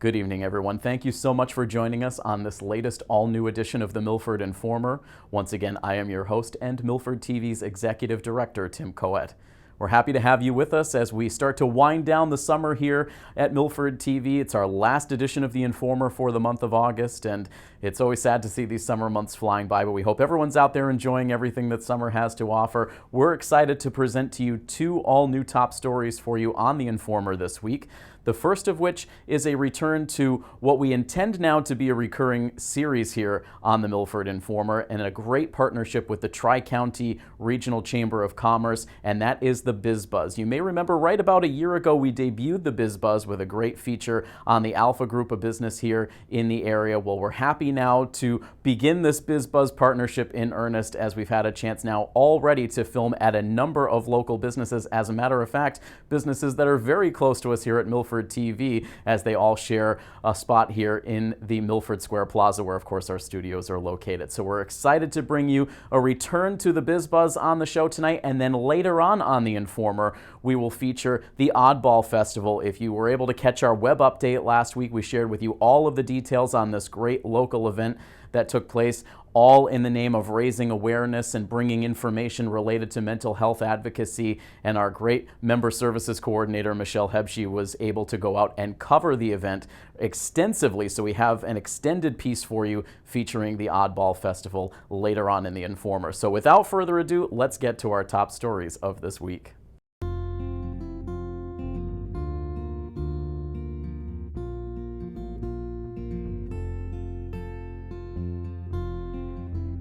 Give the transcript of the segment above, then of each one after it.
Good evening, everyone. Thank you so much for joining us on this latest all-new edition of the Milford Informer. Once again, I am your host and Milford TV's Executive Director, Tim Coet. We're happy to have you with us as we start to wind down the summer here at Milford TV. It's our last edition of the Informer for the month of August, and it's always sad to see these summer months flying by, but we hope everyone's out there enjoying everything that summer has to offer. We're excited to present to you two all-new top stories for you on the Informer this week. The first of which is a return to what we intend now to be a recurring series here on the Milford Informer, and a great partnership with the Tri-County Regional Chamber of Commerce, and that is the Biz Buzz. You may remember right about a year ago we debuted the Biz Buzz with a great feature on the Alpha Group of Business here in the area. Well, we're happy now to begin this Biz Buzz partnership in earnest, as we've had a chance now already to film at a number of local businesses. As a matter of fact, businesses that are very close to us here at Milford TV, as they all share a spot here in the Milford Square Plaza, where of course our studios are located. So we're excited to bring you a return to the Biz Buzz on the show tonight, and then later on the Informer we will feature the Oddball Festival. If you were able to catch our web update last week, we shared with you all of the details on this great local event that took place, all in the name of raising awareness and bringing information related to mental health advocacy. And our great member services coordinator, Michelle Hebsche, was able to go out and cover the event extensively. So we have an extended piece for you featuring the Oddball Festival later on in the Informer. So without further ado, let's get to our top stories of this week.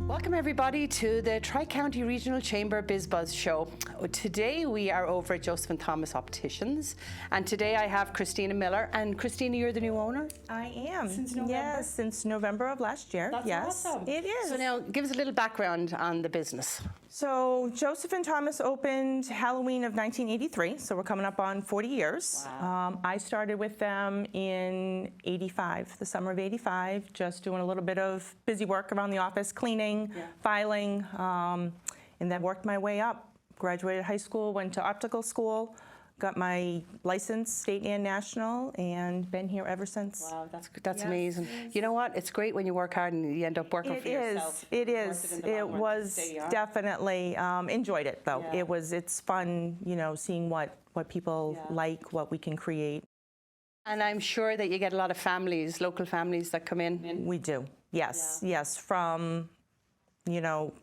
Welcome everybody to the Tri-County Regional Chamber Biz Buzz show. Today we are over at Joseph and Thomas Opticians, and today I have Christina Miller. And Christina, you're the new owner? I am. Since November? Yes, since November of last year. That's yes, awesome. it is. So now give us a little background on the business. So Joseph and Thomas opened Halloween of 1983, so we're coming up on 40 years. Wow. I started with them in 85, the summer of 85, just doing a little bit of busy work around the office, cleaning, filing, and then worked my way up. Graduated high school, went to optical school, got my license, state and national, and been here ever since. Wow, that's amazing. You know what? It's great when you work hard and you end up working for yourself. It is. It was definitely enjoyed it though. Yeah. It's fun, you know, seeing what people like, what we can create. And I'm sure that you get a lot of families, local families that come in. We do. Yes. Yes. From, you know,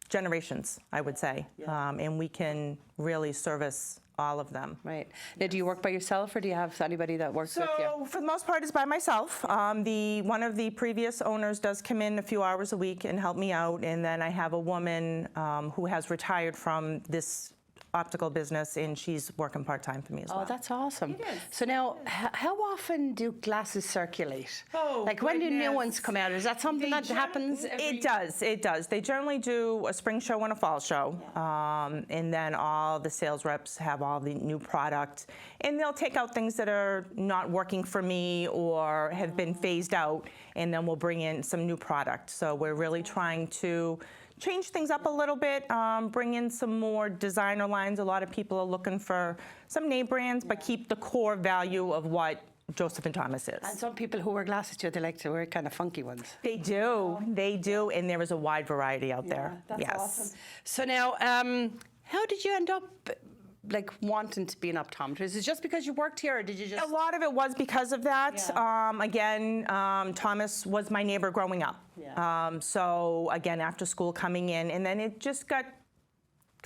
generations, I would say, and we can really service all of them. Right. Now, do you work by yourself, or do you have anybody that works with you? So for the most part, it's by myself. One of the previous owners does come in a few hours a week and help me out, and then I have a woman who has retired from this optical business, and she's working part-time for me as well. Oh, that's awesome. It is. So now, how often do glasses circulate? Oh, like when do new goodness. ones come out? Is that something that happens It does. They generally do a spring show and a fall show, and then all the sales reps have all the new product, and they'll take out things that are not working for me or have been phased out, and then we'll bring in some new product. So we're really trying to change things up a little bit, bring in some more designer lines. A lot of people are looking for some name brands, but keep the core value of what Joseph and Thomas is. And some people who wear glasses too, they like to wear kind of funky ones. They do, and there is a wide variety out there. That's yes. awesome. So now, how did you end up like wanting to be an optometrist? Is it just because you worked here, or did you just? A lot of it was because of that. Thomas was my neighbor growing up. So again, after school coming in, and then it just got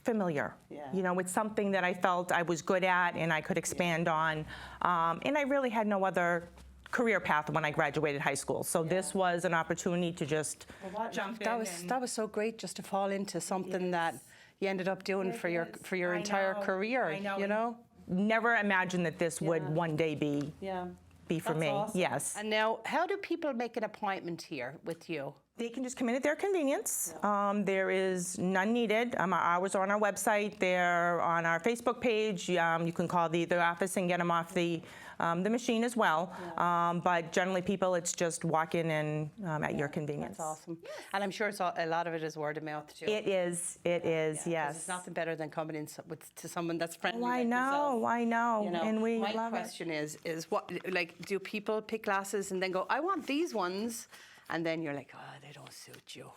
familiar. You know, it's something that I felt I was good at and I could expand on. And I really had no other career path when I graduated high school. So this was an opportunity to just jump in. That was so great, just to fall into something that you ended up doing for your entire career. I know. You know? Never imagined that this would one day be for That's me. awesome. Yes. And now, how do people make an appointment here with you? They can just come in at their convenience. There is none needed. Our hours are on our website. They're on our Facebook page. You can call the office and get them off the machine as well. But generally, people, it's just walk in and at your convenience. That's awesome. And I'm sure a lot of it is word of mouth too. It is, yes. It's nothing better than coming in to someone that's friendly. Oh, like I know, yourself. I know. You know, And we my love it. question is what, like, do people pick glasses and then go, I want these ones? And then you're like, oh, they don't suit you.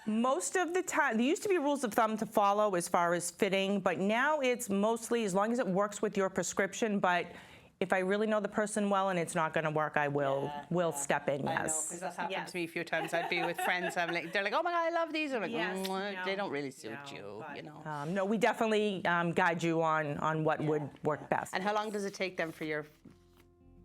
Most of the time, there used to be rules of thumb to follow as far as fitting, but now it's mostly as long as it works with your prescription. But if I really know the person well and it's not going to work, I will step in. I know, Yes. because that's happened to me a few times. I'd be with friends. They're like, oh my God, I love these. I'm like, they don't really suit you, you know. No, we definitely guide you on what would work best. And how long does it take them for your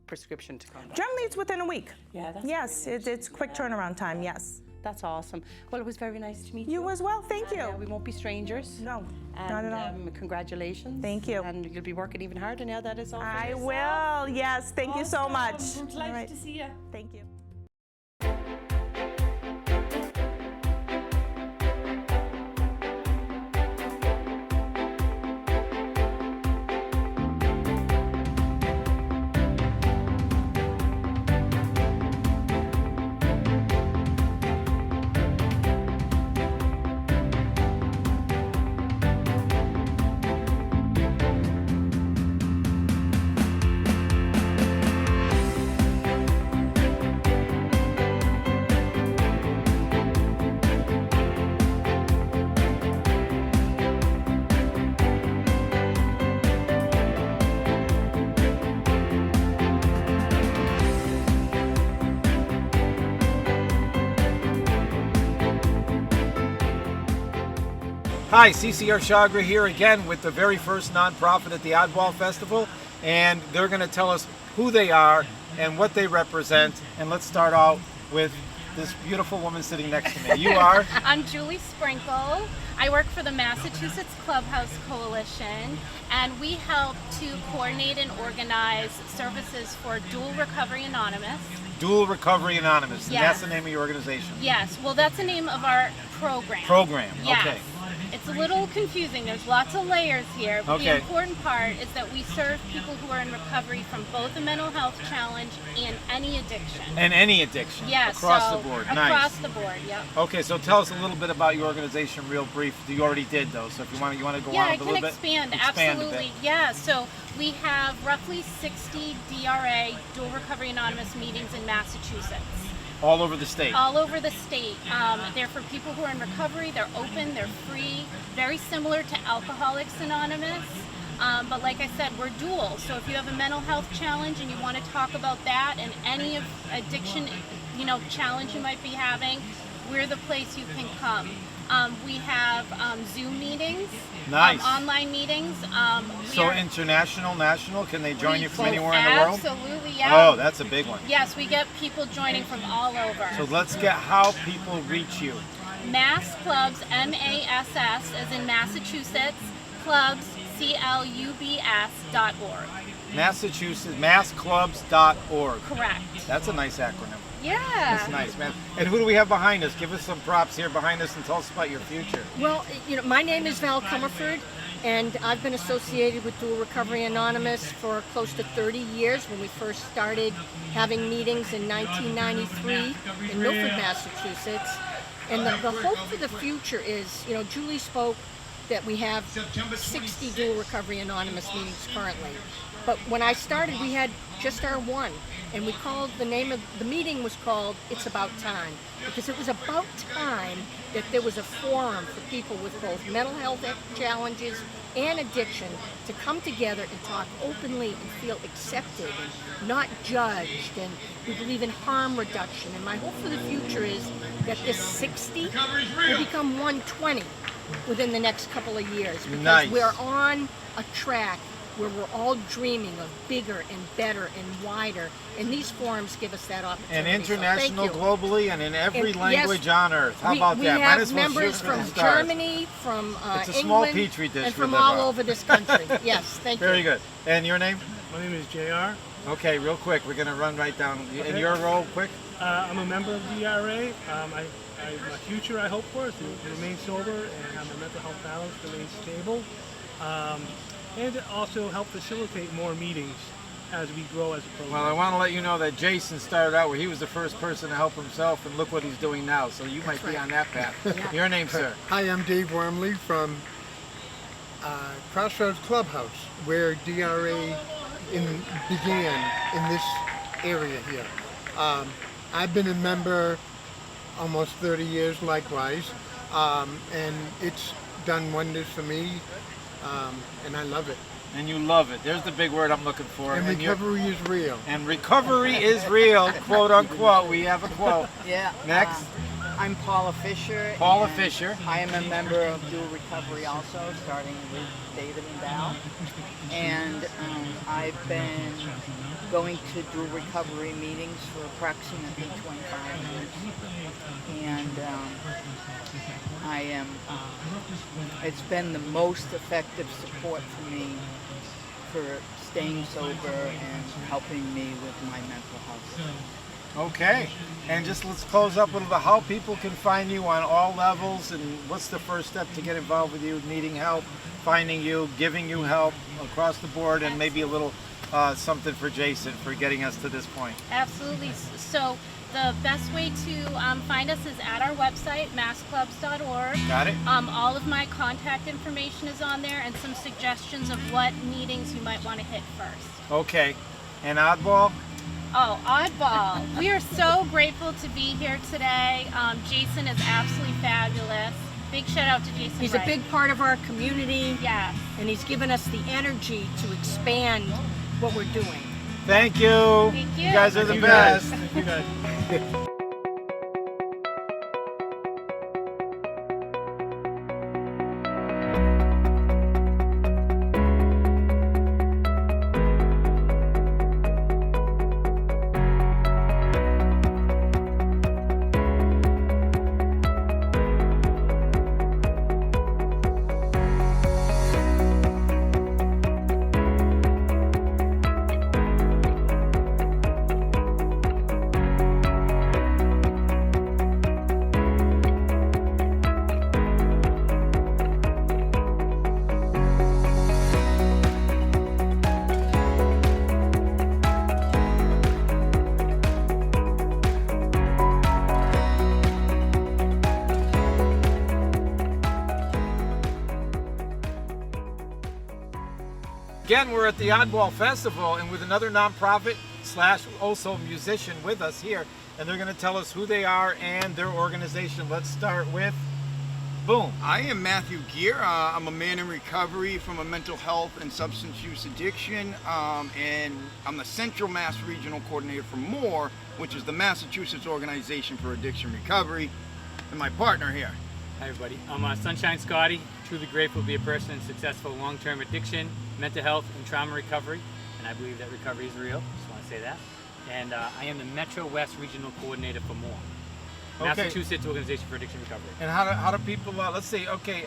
prescription to come back? Generally, it's within a week. Yeah, that's yes, it's quick turnaround time. Yes. That's awesome. Well, it was very nice to meet you. You as well. Thank you. We won't be strangers. No, And, not at all. Congratulations. Thank you. And you'll be working even harder now that it's all for I yourself. will. Yes. Thank you so much. Delighted All right. to see you. Thank you. Hi, CCR Chagra here again with the very first nonprofit at the Oddball Festival, and they're going to tell us who they are and what they represent. And let's start out with this beautiful woman sitting next to me. You are? I'm Julie Sprinkle. I work for the Massachusetts Clubhouse Coalition, and we help to coordinate and organize services for Dual Recovery Anonymous. Dual Recovery Anonymous, and Yes. that's the name of your organization. Yes, well, that's the name of our program. Program, Yes. okay. It's a little confusing. There's lots of layers here, but the Okay. important part is that we serve people who are in recovery from both a mental health challenge and any addiction. And any addiction, Yes, across so the board. Across Nice. the board, yep. Okay, so tell us a little bit about your organization, real brief. You already did, though. So if you want to go Yeah, on I a can little expand. bit, Absolutely. a bit. Yeah, so we have roughly 60 DRA, Dual Recovery Anonymous meetings in Massachusetts. All over the state. All over the state. They're for people who are in recovery. They're open. They're free. Very similar to Alcoholics Anonymous. But like I said, we're dual. So if you have a mental health challenge and you want to talk about that and any of addiction, challenge you might be having, we're the place you can come. We have Zoom meetings, Nice. online meetings. So international, national, can they join you from anywhere in the world? Absolutely, yeah. Oh, that's a big one. Yes, we get people joining from all over. So let's get how people reach you. Mass Clubs, MASS, as in Massachusetts, Clubs, CLUBS.org. Massachusetts, massclubs.org. Correct. That's a nice acronym. Yeah. That's nice, man. And who do we have behind us? Give us some props here behind us and tell us about your future. Well, my name is Val Comerford, and I've been associated with Dual Recovery Anonymous for close to 30 years when we first started having meetings in 1993 in Milford, Massachusetts. And the hope for the future is, Julie spoke that we have 60 Dual Recovery Anonymous meetings currently. But when I started, we had just our one, and we called, the name of the meeting was called It's About Time, because it was about time that there was a forum for people with both mental health challenges and addiction to come together and talk openly and feel accepted and not judged. And we believe in harm reduction. And my hope for the future is that this 60 will become 120 within the next couple of years, because Nice. we're on a track where we're all dreaming of bigger and better and wider, and these forums give us that opportunity. And So international, thank you. globally, and in every And language yes, on earth. How about we that? Might have as well members shoot for the from stars. Germany, from It's a England, small petri dish and we from live all on. over this country. Yes, thank you. Very good. And your name? My name is JR. Okay, real quick, we're going to run right down. In your role, quick? I'm a member of DRA. My future I hope for is to remain sober and have my mental health balance remain stable. And also help facilitate more meetings as we grow as a program. Well, I want to let you know that Jason started out where he was the first person to help himself, and look what he's doing now. So you might be on that path. Your name, sir? Hi, I'm Dave Wormley from Crossroads Clubhouse, where DRA began in this area here. I've been a member almost 30 years likewise, and it's done wonders for me, and I love it. And you love it. There's the big word I'm looking for. And recovery is real. And recovery is real, quote unquote. We have a quote. Yeah. Next. I'm Paula Fisher. Paula Fisher. I am a member of Dual Recovery also, starting with David and Val. And I've been going to Dual Recovery meetings for approximately 25 years. And I am, it's been the most effective support for me for staying sober and helping me with my mental health. Okay, and just let's close up with how people can find you on all levels, and what's the first step to get involved with you, needing help, finding you, giving you help across the board, and maybe a little something for Jason for getting us to this point. Absolutely. So the best way to find us is at our website, massclubs.org. Got it. All of my contact information is on there, and some suggestions of what meetings you might want to hit first. Okay, and Oddball? Oh, Oddball. We are so grateful to be here today. Jason is absolutely fabulous. Big shout out to Jason. He's Wright. a big part of our community. Yes. And he's given us the energy to expand what we're doing. Thank you. Thank you. You guys are the You best. guys. You guys. Again, we're at the Oddball Festival, and with another nonprofit / also musician with us here, and they're going to tell us who they are and their organization. Let's start with Boom. I am Matthew Gear. I'm a man in recovery from a mental health and substance use addiction, and I'm the Central Mass Regional Coordinator for MORE, which is the Massachusetts Organization for Addiction Recovery, and my partner here. Hi everybody, I'm Sunshine Scotty, truly grateful to be a person in successful long-term addiction, mental health, and trauma recovery, and I believe that recovery is real, just want to say that. And I am the Metro West Regional Coordinator for MORE, Okay. Massachusetts Organization for Addiction Recovery. And how do people, let's see, okay,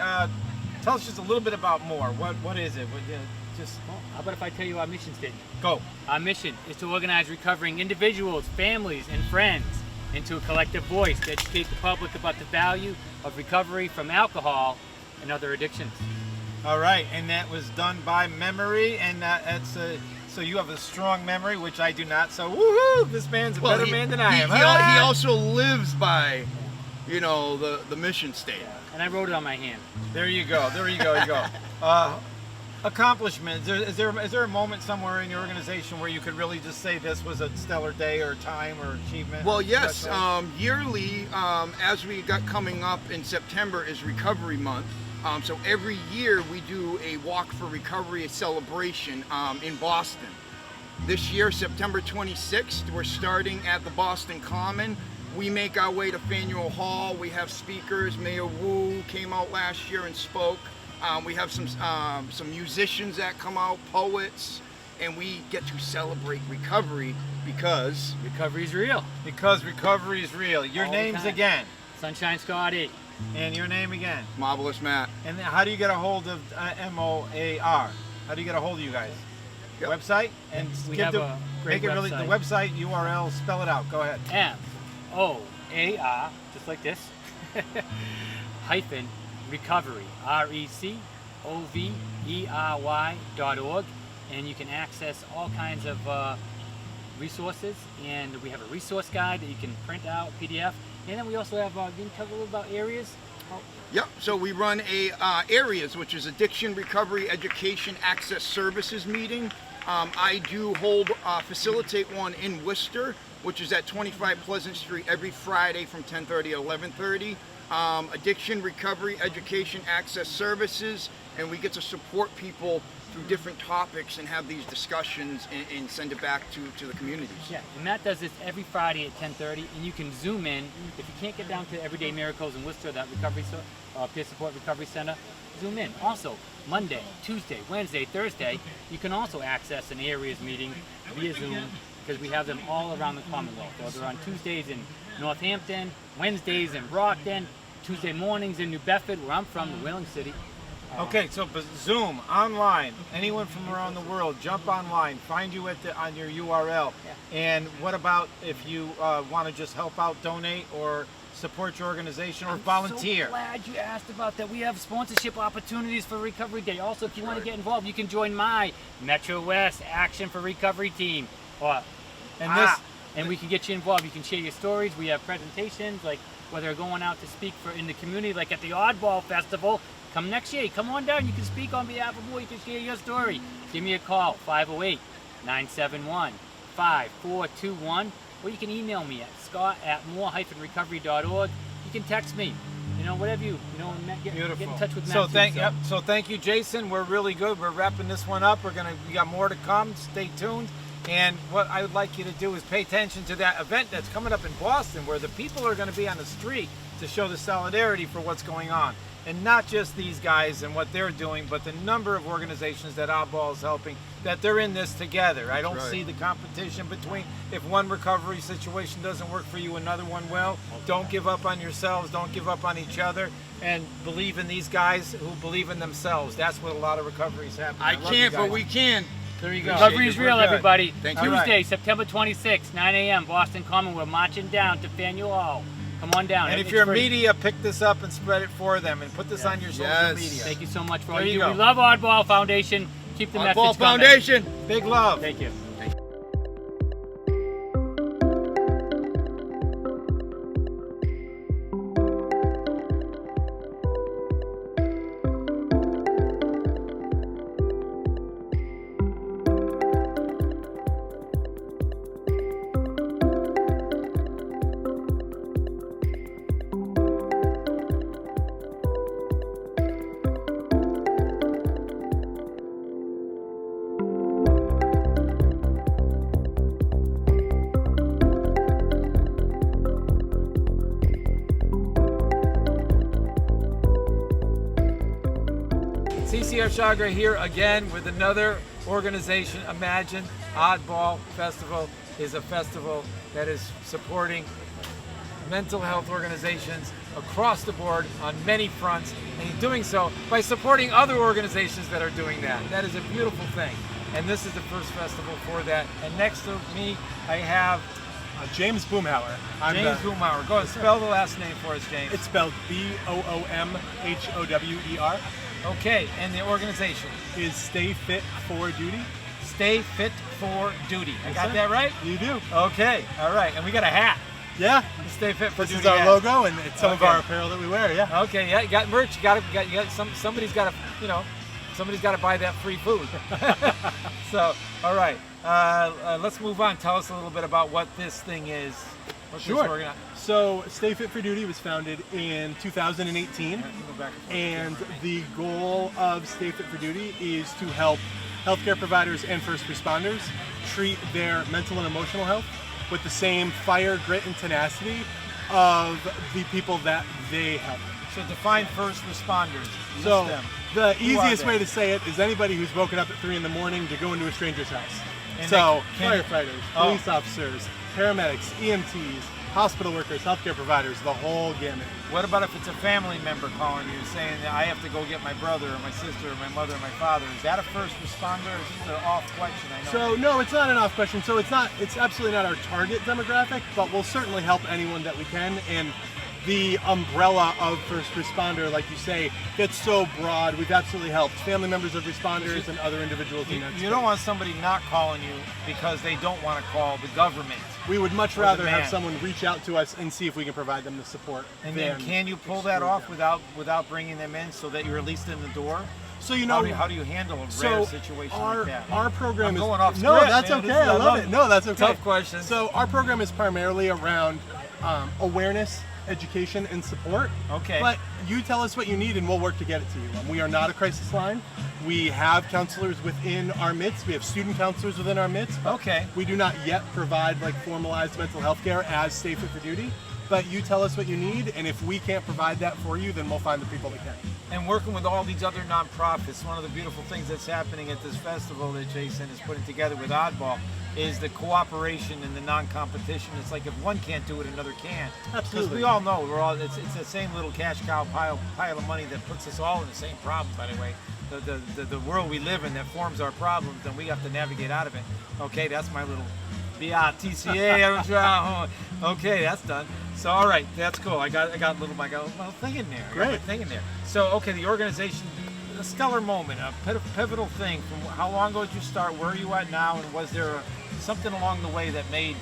tell us just a little bit about MORE. What is it? Well, how about if I tell you our mission statement? Go. Our mission is to organize recovering individuals, families, and friends into a collective voice to educate the public about the value of recovery from alcohol and other addictions. All right, and that was done by memory, and that's so you have a strong memory, which I do not. So woohoo! This man's a better man than I am. He also lives by, the mission statement. And I wrote it on my hand. There you go. There you go. Accomplishments. Is there a moment somewhere in your organization where you could really just say this was a stellar day or time or achievement? Well, yes. Yearly, as we got coming up in September, is Recovery Month. So every year we do a Walk for Recovery celebration in Boston. This year, September 26th, we're starting at the Boston Common. We make our way to Faneuil Hall. We have speakers. Mayor Wu came out last year and spoke. We have some musicians that come out, poets, and we get to celebrate recovery because recovery is real. Because recovery is real. Your names again. Sunshine Scotty. And your name again? Marvelous Matt. And then how do you get a hold of MOAR? How do you get a hold of you guys? Yep. website, and We give have a great make it really the website URL. Spell it out. Go ahead. MOAR, just like this, hyphen recovery, RECOVERY.org, and you can access all kinds of resources, and we have a resource guide that you can print out, PDF, and then we also have, can you tell a little about areas? Yep, so we run a AREAS, which is Addiction Recovery Education Access Services meeting. I do facilitate one in Worcester, which is at 25 Pleasant Street every Friday from 10:30 to 11:30. Addiction Recovery Education Access Services, and we get to support people through different topics and have these discussions and send it back to the communities. Yeah, and Matt does this every Friday at 10:30, and you can zoom in. If you can't get down to Everyday Miracles in Worcester, that peer support recovery center, zoom in. Also, Monday, Tuesday, Wednesday, Thursday, you can also access an AREAS meeting via Zoom, because we have them all around the Commonwealth. So they're on Tuesdays in Northampton, Wednesdays in Brockton, Tuesday mornings in New Bedford, where I'm from, the Whaling City. Okay, so Zoom online. Anyone from around the world, jump online, find you on your URL. And what about if you want to just help out, donate, or support your organization, or volunteer? I'm so glad you asked about that. We have sponsorship opportunities for Recovery Day. Also, if you want to get involved, you can join my Metro West Action for Recovery team. And we can get you involved. You can share your stories. We have presentations, like whether they're going out to speak in the community, like at the Oddball Festival. Come next year. Come on down. You can speak on behalf of more. You can share your story. Give me a call, 508-971-5421. Or you can email me at scott@more-recovery.org. You can text me. Whatever get in touch with Matt. So thank you, Jason. We're really good. We're wrapping this one up. We got more to come. Stay tuned. And what I would like you to do is pay attention to that event that's coming up in Boston, where the people are going to be on the street to show the solidarity for what's going on. And not just these guys and what they're doing, but the number of organizations that Oddball is helping, that they're in this together. I don't see the competition between, if one recovery situation doesn't work for you, another one will. Don't give up on yourselves. Don't give up on each other. And believe in these guys who believe in themselves. That's what a lot of recoveries happen. I can't, but we can. There you go. Recovery is real, everybody. Thank you. Tuesday, September 26th, 9 a.m., Boston Common. We're marching down to Faneuil Hall. Come on down. And if you're media, pick this up and spread it for them and put this on your social media. Thank you so much for all you do. We love Oddball Foundation. Keep the message coming. Oddball Foundation. Big love. Thank you. CCR Chagra here again with another organization. Imagine Oddball Festival is a festival that is supporting mental health organizations across the board on many fronts, and he's doing so by supporting other organizations that are doing that. That is a beautiful thing, and this is the first festival for that. And next to me, I have James Boomhauer. Boomhauer. Go ahead, spell the last name for us, James. It's spelled B-O-O-M-H-O-W-E-R. Okay, and the organization is Stay Fit for Duty. Stay Fit for Duty. I got that right? You do. Okay, all right, and we got a hat. Yeah. Stay Fit for Duty. This is our hat. logo, and it's some of our apparel that we wear. Yeah. Okay, yeah, you got merch. You got somebody's got to, somebody's got to buy that free food. So, all right, let's move on. Tell us a little bit about what this thing is. Sure. So Stay Fit for Duty was founded in 2018, and the goal of Stay Fit for Duty is to help healthcare providers and first responders treat their mental and emotional health with the same fire, grit, and tenacity of the people that they help. So define first responders. So the easiest way to say it is anybody who's woken up at 3 in the morning to go into a stranger's house. And so firefighters, police officers, paramedics, EMTs, hospital workers, healthcare providers, the whole gamut. What about if it's a family member calling you saying that I have to go get my brother or my sister or my mother or my father? Is that a first responder or is this an off question? I know. So no, it's not an off question. So it's absolutely not our target demographic, but we'll certainly help anyone that we can. And the umbrella of first responder, like you say, gets so broad. We've absolutely helped family members of responders and other individuals in that space. You don't want somebody not calling you because they don't want to call the government. We would much rather have someone reach out to us and see if we can provide them the support. And then can you pull that off without bringing them in so that you're at least in the door? So you know, how do you handle a rare situation like that? Our program is going off script, no, that's man. okay. I love it. No, that's okay. Tough question. So our program is primarily around awareness, education, and support. Okay. But you tell us what you need and we'll work to get it to you. We are not a crisis line. We have counselors within our midst. We have student counselors within our midst. Okay. We do not yet provide like formalized mental health care as Stay Fit for Duty. But you tell us what you need, and if we can't provide that for you, then we'll find the people that can. And working with all these other nonprofits, one of the beautiful things that's happening at this festival that Jason is putting together with Oddball is the cooperation and the non-competition. It's like if one can't do it, another can. Absolutely. Because we all know it's the same little cash cow pile of money that puts us all in the same problem, by the way. The world we live in that forms our problems, and we have to navigate out of it. Okay, that's my little BITCA. Okay, that's done. So all right, that's cool. I got a little thing in there. Great. Thing in there. So okay, the organization, a stellar moment, a pivotal thing. From how long ago did you start? Where are you at now? And was there something along the way that made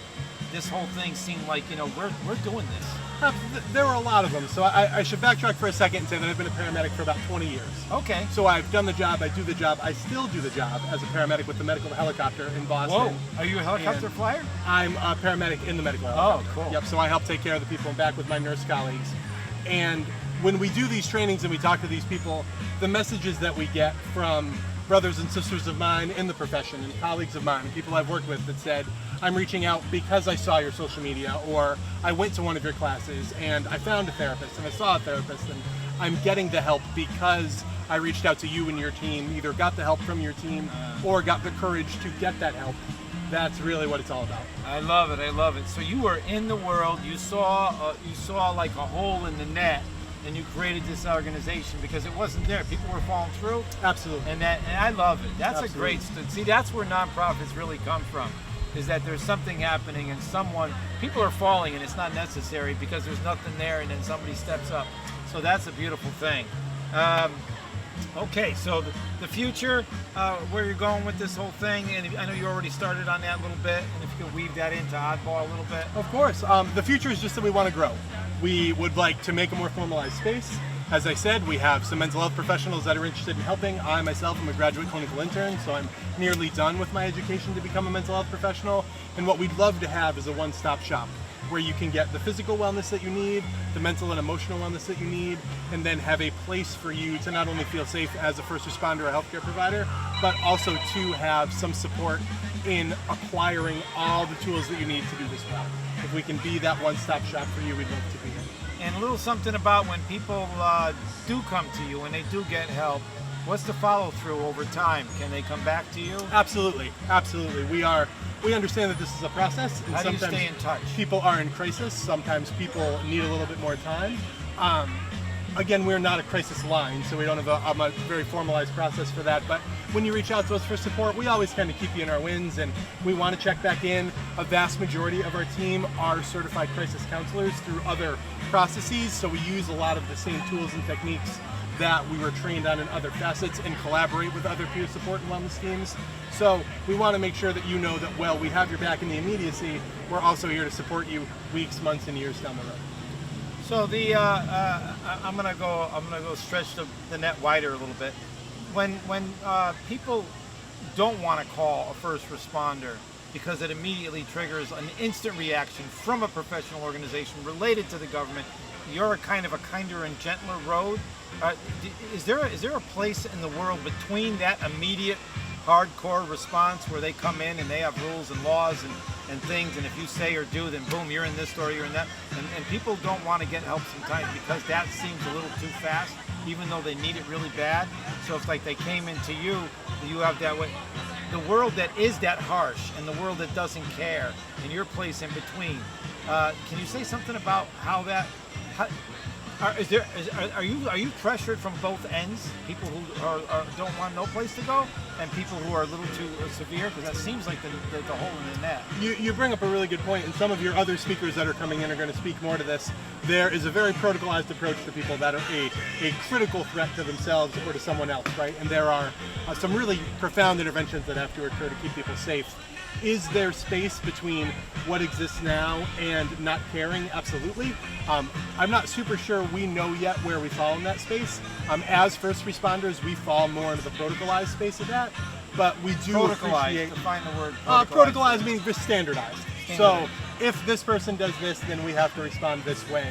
this whole thing seem like we're doing this? There were a lot of them. So I should backtrack for a second and say that I've been a paramedic for about 20 years. Okay. So I've done the job, I do the job, I still do the job as a paramedic with the medical helicopter in Boston. Whoa, are you a helicopter flyer? I'm a paramedic in the medical helicopter. Oh, cool. Yep, so I help take care of the people and back with my nurse colleagues. And when we do these trainings and we talk to these people, the messages that we get from brothers and sisters of mine in the profession and colleagues of mine and people I've worked with that said, I'm reaching out because I saw your social media, or I went to one of your classes and I found a therapist and I saw a therapist and I'm getting the help because I reached out to you and your team, either got the help from your team or got the courage to get that help. That's really what it's all about. I love it. I love it. So you were in the world. You saw like a hole in the net, and you created this organization because it wasn't there. People were falling through. Absolutely. And I love it. That's Absolutely. a great. See, that's where nonprofits really come from. Is that there's something happening and people are falling and it's not necessary because there's nothing there, and then somebody steps up. So that's a beautiful thing. Okay, so the future, where you're going with this whole thing, and I know you already started on that a little bit, and if you could weave that into Oddball a little bit. Of course. The future is just that we want to grow. We would like to make a more formalized space. As I said, we have some mental health professionals that are interested in helping. I myself am a graduate clinical intern, so I'm nearly done with my education to become a mental health professional. And what we'd love to have is a one-stop shop where you can get the physical wellness that you need, the mental and emotional wellness that you need, and then have a place for you to not only feel safe as a first responder or healthcare provider, but also to have some support in acquiring all the tools that you need to do this well. If we can be that one-stop shop for you, we'd love to be here. And a little something about when people do come to you and they do get help, what's the follow-through over time? Can they come back to you? Absolutely, absolutely. We understand that this is a process. And How do you sometimes stay in touch? People are in crisis. Sometimes people need a little bit more time. Again, we're not a crisis line, so we don't have a very formalized process for that. But when you reach out to us for support, we always kind of keep you in our wins, and we want to check back in. A vast majority of our team are certified crisis counselors through other processes, so we use a lot of the same tools and techniques that we were trained on in other facets and collaborate with other peer support and wellness teams. So we want to make sure that you know that while we have your back in the immediacy, we're also here to support you weeks, months, and years down the road. So I'm gonna go stretch the net wider a little bit. When people don't want to call a first responder because it immediately triggers an instant reaction from a professional organization related to the government, you're a kinder and gentler road. Is there a place in the world between that immediate hardcore response where they come in and they have rules and laws and things, and if you say or do, then boom, you're in this story, you're in that, and people don't want to get help sometimes because that seems a little too fast, even though they need it really bad. So it's like they came into you have that way. The world that is that harsh and the world that doesn't care, and your place in between, Can you say something about how that? Are you pressured from both ends? People who don't want no place to go, and people who are a little too severe, because that seems like the hole in the net. You bring up a really good point, and some of your other speakers that are coming in are going to speak more to this. There is a very protocolized approach to people that are a critical threat to themselves or to someone else, right? And there are some really profound interventions that have to occur to keep people safe. Is there space between what exists now and not caring? Absolutely. I'm not super sure we know yet where we fall in that space. As first responders, we fall more into the protocolized space of that, but we do appreciate... Define the word protocolized means just standardized. So if this person does this, then we have to respond this way.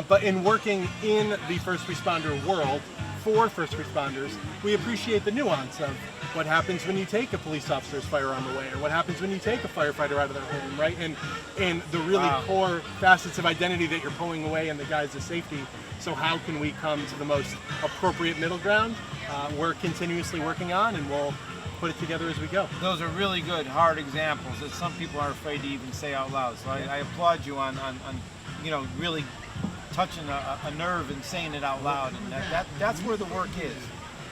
But in working in the first responder world, for first responders, we appreciate the nuance of what happens when you take a police officer's firearm away, or what happens when you take a firefighter out of their home, right? And the really core facets of identity that you're pulling away in the guise of safety. So how can we come to the most appropriate middle ground? We're continuously working on, and we'll put it together as we go. Those are really good, hard examples that some people are afraid to even say out loud. So I applaud you on really touching a nerve and saying it out loud, and that's where the work is.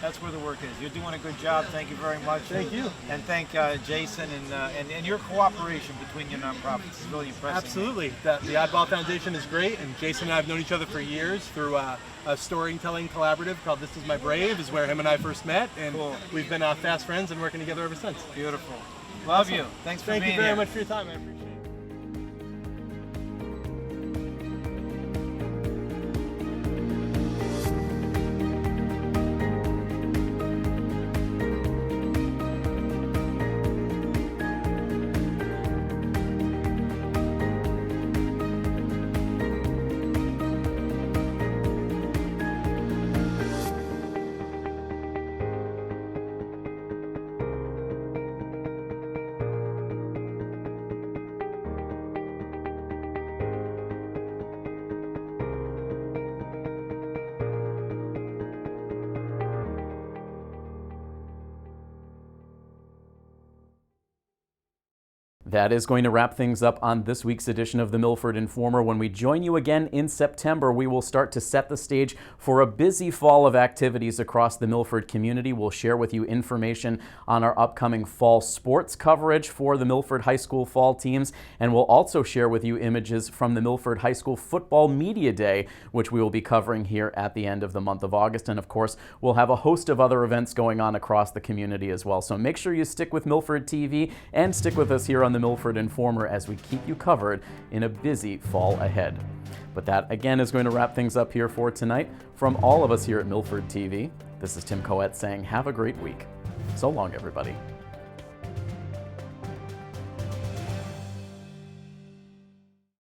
That's where the work is. You're doing a good job. Thank you very much. Thank you. And thank Jason and your cooperation between your nonprofits is really impressive. Absolutely. The Oddball Foundation is great, and Jason and I have known each other for years through a storytelling collaborative called This Is My Brave, is where him and I first met, and we've been fast friends and working together ever since. Beautiful. Love you. Thanks for being here. Thank you very much for your time. I appreciate it. That is going to wrap things up on this week's edition of the Milford Informer. When we join you again in September, we will start to set the stage for a busy fall of activities across the Milford community. We'll share with you information on our upcoming fall sports coverage for the Milford High School fall teams, and we'll also share with you images from the Milford High School Football Media Day, which we will be covering here at the end of the month of August. And of course, we'll have a host of other events going on across the community as well. So make sure you stick with Milford TV and stick with us here on the Milford Informer as we keep you covered in a busy fall ahead. But that again is going to wrap things up here for tonight. From all of us here at Milford TV, this is Tim Coet saying have a great week. So long, everybody.